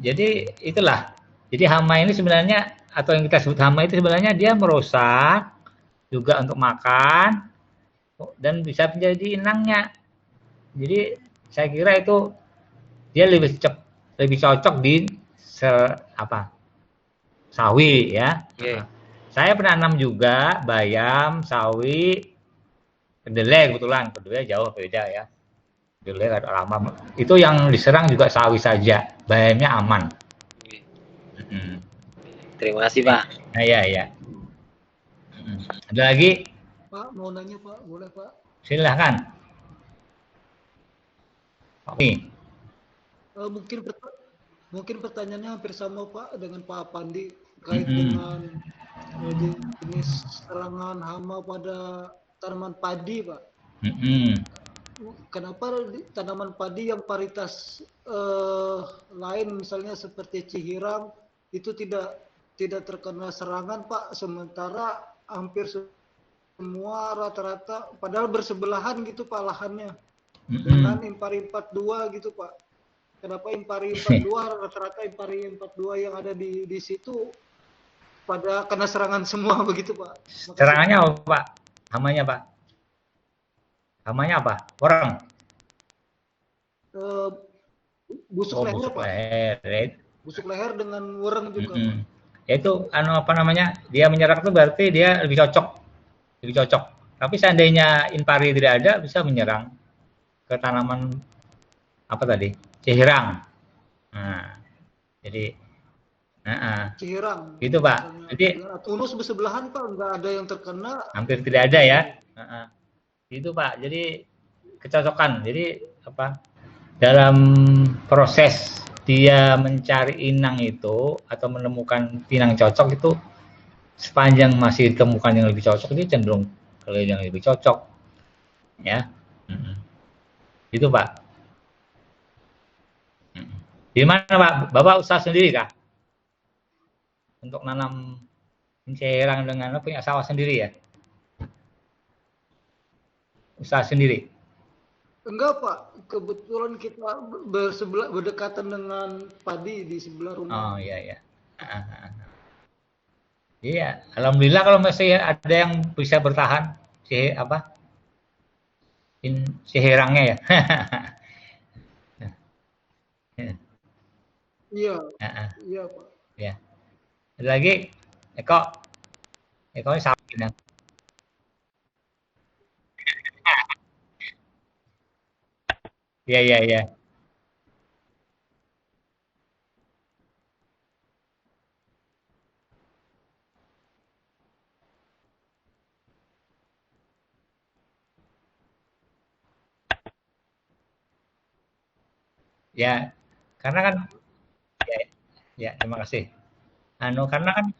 [SPEAKER 1] Jadi itulah. Jadi hama ini sebenarnya atau yang kita sebut hama itu sebenarnya dia merusak juga untuk makan dan bisa menjadi inangnya. Jadi saya kira itu dia lebih cocok di sawi ya.
[SPEAKER 2] Okay.
[SPEAKER 1] Saya pernah nanam juga bayam, sawi, kedelai kebetulan. Kedelai jauh beda ya. Kedelai ada lama. Itu yang diserang juga sawi saja. Bayamnya aman.
[SPEAKER 2] Okay. Terima kasih Pak.
[SPEAKER 1] Nah, ya. Ada lagi?
[SPEAKER 3] Pak mau nanya Pak, boleh Pak?
[SPEAKER 1] Silahkan. Oke.
[SPEAKER 3] Mungkin pertanyaannya hampir sama Pak dengan Pak Pandi terkait dengan jenis serangan hama pada tanaman padi Pak. Kenapa tanaman padi yang varietas lain misalnya seperti cihirang itu tidak terkena serangan Pak, sementara hampir semua rata-rata padahal bersebelahan gitu Pak lahannya dengan impari 42 gitu Pak. Kenapa impari 42 rata-rata impari 42 yang ada di situ pada kena serangan semua begitu Pak? Makasih.
[SPEAKER 1] Serangannya apa Pak? Hamanya Pak? Hamanya apa? Orang?
[SPEAKER 3] Busuk leher Pak. Busuk leher dengan wereng juga Pak.
[SPEAKER 1] Itu apa namanya? Dia menyerang itu berarti dia lebih cocok. Tapi seandainya impari tidak ada, bisa menyerang ke tanaman apa tadi? Cihirang. Nah, jadi
[SPEAKER 3] Cihirang.
[SPEAKER 1] Gitu Pak. Jadi
[SPEAKER 3] tunus bersebelahan Pak, nggak ada yang terkena.
[SPEAKER 1] Hampir tidak ada ya. Itu Pak. Jadi kecocokan. Jadi apa? Dalam proses dia mencari inang itu atau menemukan inang cocok itu sepanjang masih ditemukan yang lebih cocok, dia cenderung kalau yang lebih cocok ya. Itu Pak. Gimana Pak? Bapak usaha sendiri kah untuk nanam cihirang dengan punya sawah sendiri ya? Usaha sendiri? Enggak
[SPEAKER 3] Pak, kebetulan kita berdekatan dengan padi di sebelah rumah.
[SPEAKER 1] Oh iya. Iya, alhamdulillah kalau masih ada yang bisa bertahan cihirangnya ya.
[SPEAKER 3] Iya Pak.
[SPEAKER 1] Ya. Ada lagi, Eko ini sapi ya. Iya. Ya, karena kan ya, ya terima kasih. Karena kan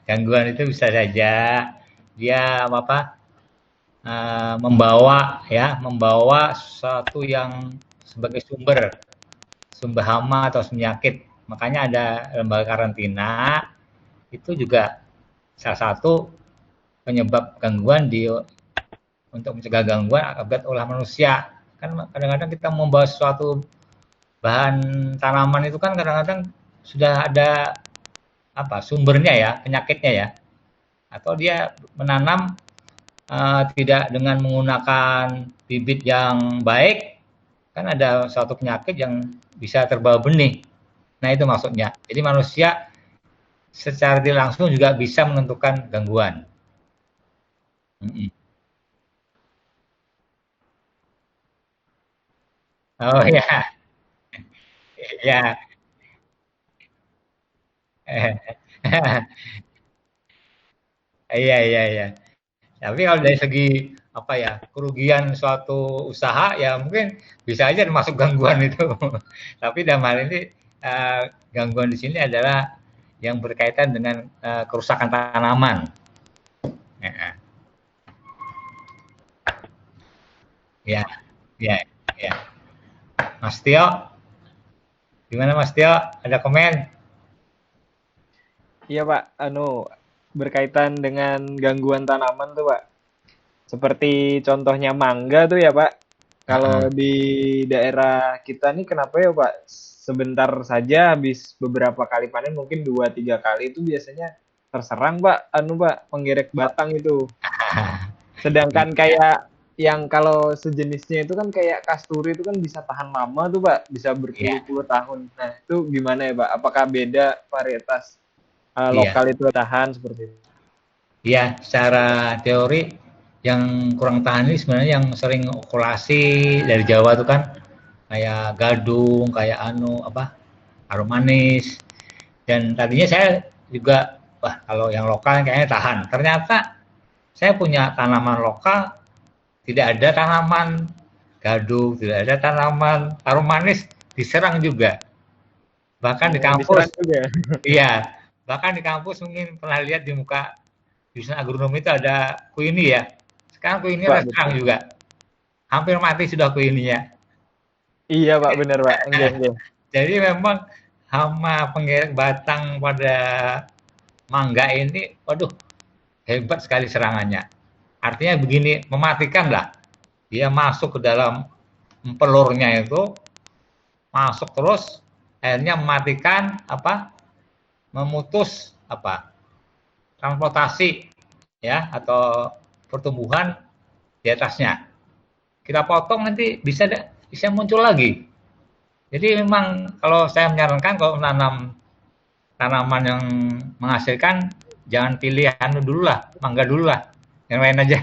[SPEAKER 1] gangguan itu bisa saja dia apa membawa sesuatu yang sebagai sumber sumber hama atau penyakit. Makanya ada lembaga karantina itu juga salah satu penyebab gangguan untuk mencegah gangguan akibat olah manusia. Kan kadang-kadang kita membawa suatu bahan tanaman itu kan kadang-kadang sudah ada sumbernya ya, penyakitnya ya. Atau dia menanam tidak dengan menggunakan bibit yang baik, kan ada suatu penyakit yang bisa terbawa benih. Nah itu maksudnya. Jadi manusia secara tidak langsung juga bisa menentukan gangguan. Oh ya, ya. Iya, iya, iya. Tapi kalau dari segi apa ya kerugian suatu usaha ya mungkin bisa aja termasuk gangguan itu. Tapi dalam hal ini gangguan di sini adalah yang berkaitan dengan kerusakan tanaman. Ya, ya, ya, ya. Mas Tio, gimana Mas Tio? Ada komen?
[SPEAKER 5] Iya Pak, berkaitan dengan gangguan tanaman tuh Pak. Seperti contohnya mangga tuh ya Pak. Kalau
[SPEAKER 1] Heeh.
[SPEAKER 5] di daerah kita nih kenapa ya Pak? Sebentar saja habis beberapa kali panen mungkin 2 3 kali itu biasanya terserang Pak, Pak, penggerek batang itu. Sedangkan
[SPEAKER 1] Iya,
[SPEAKER 5] kayak yang kalau sejenisnya itu kan kayak kasturi itu kan bisa tahan lama tuh Pak, bisa
[SPEAKER 1] iya,
[SPEAKER 5] berpuluh-puluh tahun. Nah, itu gimana ya Pak? Apakah beda varietas
[SPEAKER 1] iya.
[SPEAKER 5] lokal itu tahan seperti itu?
[SPEAKER 1] Iya, secara teori yang kurang tahan ini sebenarnya yang sering okulasi dari Jawa tuh kan kayak gadung, kayak harum manis. Dan tadinya saya juga, wah kalau yang lokal kayaknya tahan. Ternyata saya punya tanaman lokal, tidak ada tanaman gadung, tidak ada tanaman harum manis, diserang juga. Bahkan di
[SPEAKER 5] Oh,
[SPEAKER 1] kampus,
[SPEAKER 5] diserang juga.
[SPEAKER 1] iya, bahkan di kampus mungkin pernah lihat di muka jurusan agronomi itu ada kuini ya. Sekarang kuini
[SPEAKER 5] Pak,
[SPEAKER 1] terserang
[SPEAKER 5] betul.
[SPEAKER 1] juga. Hampir mati sudah kuininya.
[SPEAKER 5] Iya Pak, benar Pak. Enggak, enggak.
[SPEAKER 1] Jadi memang hama penggerek batang pada mangga ini, waduh, hebat sekali serangannya. Artinya begini, mematikan lah. Dia masuk ke dalam pelurnya itu, masuk terus, akhirnya mematikan memutus transportasi ya atau pertumbuhan di atasnya. Kita potong nanti bisa muncul lagi. Jadi memang kalau saya menyarankan kalau menanam tanaman yang menghasilkan jangan pilih dulu lah, mangga dulu lah. Yang lain aja.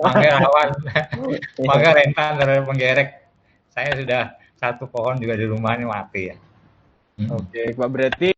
[SPEAKER 1] Mangga rawan, mangga rentan terhadap penggerek. Saya sudah satu pohon juga di rumah ini mati ya.
[SPEAKER 5] Oke, Pak, berarti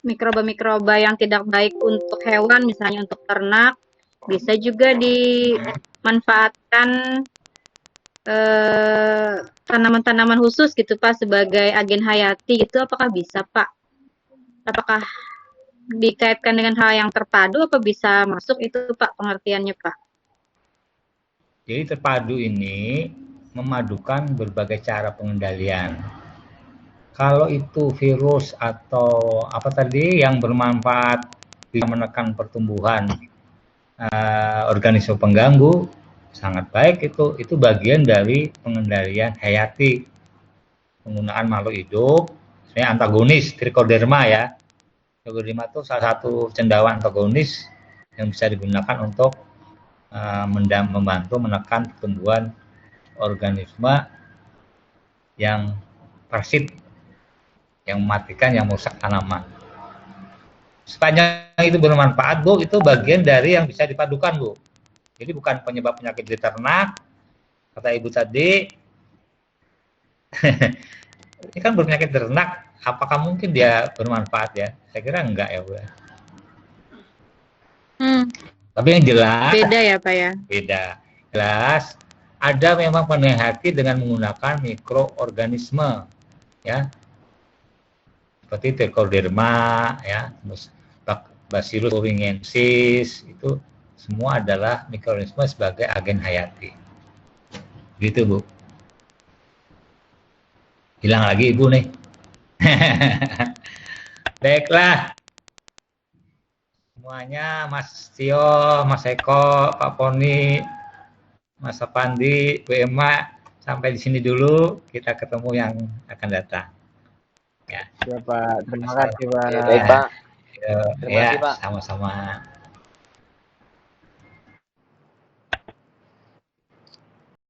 [SPEAKER 4] mikroba-mikroba yang tidak baik untuk hewan, misalnya untuk ternak, bisa juga dimanfaatkan tanaman-tanaman khusus gitu Pak sebagai agen hayati gitu, apakah bisa Pak? Apakah dikaitkan dengan hal yang terpadu apa bisa masuk itu Pak pengertiannya Pak?
[SPEAKER 1] Jadi terpadu ini memadukan berbagai cara pengendalian. Kalau itu virus atau apa tadi yang bermanfaat bisa menekan pertumbuhan organisme pengganggu, sangat baik itu bagian dari pengendalian hayati. Penggunaan makhluk hidup, sebenarnya antagonis trichoderma ya. Trichoderma itu salah satu cendawan antagonis yang bisa digunakan untuk membantu menekan pertumbuhan organisme yang parasit, yang mematikan, yang merusak tanaman. Sepanjang itu bermanfaat, Bu, itu bagian dari yang bisa dipadukan, Bu. Jadi bukan penyebab penyakit di ternak, kata Ibu tadi. Ini kan berpenyakit ternak, apakah mungkin dia bermanfaat ya? Saya kira enggak ya, Bu. Tapi yang jelas
[SPEAKER 4] Beda ya Pak ya?
[SPEAKER 1] beda. Jelas ada memang penghati dengan menggunakan mikroorganisme ya. Seperti trichoderma ya, terus Bacillus thuringiensis itu semua adalah mikroorganisme sebagai agen hayati. Gitu, Bu. Hilang lagi Ibu nih. Baiklah. Semuanya Mas Tio, Mas Eko, Pak Poni, Mas Apandi, Bu Emma, sampai di sini dulu. Kita ketemu yang akan datang. Ya.
[SPEAKER 5] Ya Pak, terima kasih Pak.
[SPEAKER 2] Baik Pak.
[SPEAKER 1] Ya,
[SPEAKER 2] Terima kasih, Pak.
[SPEAKER 1] sama-sama.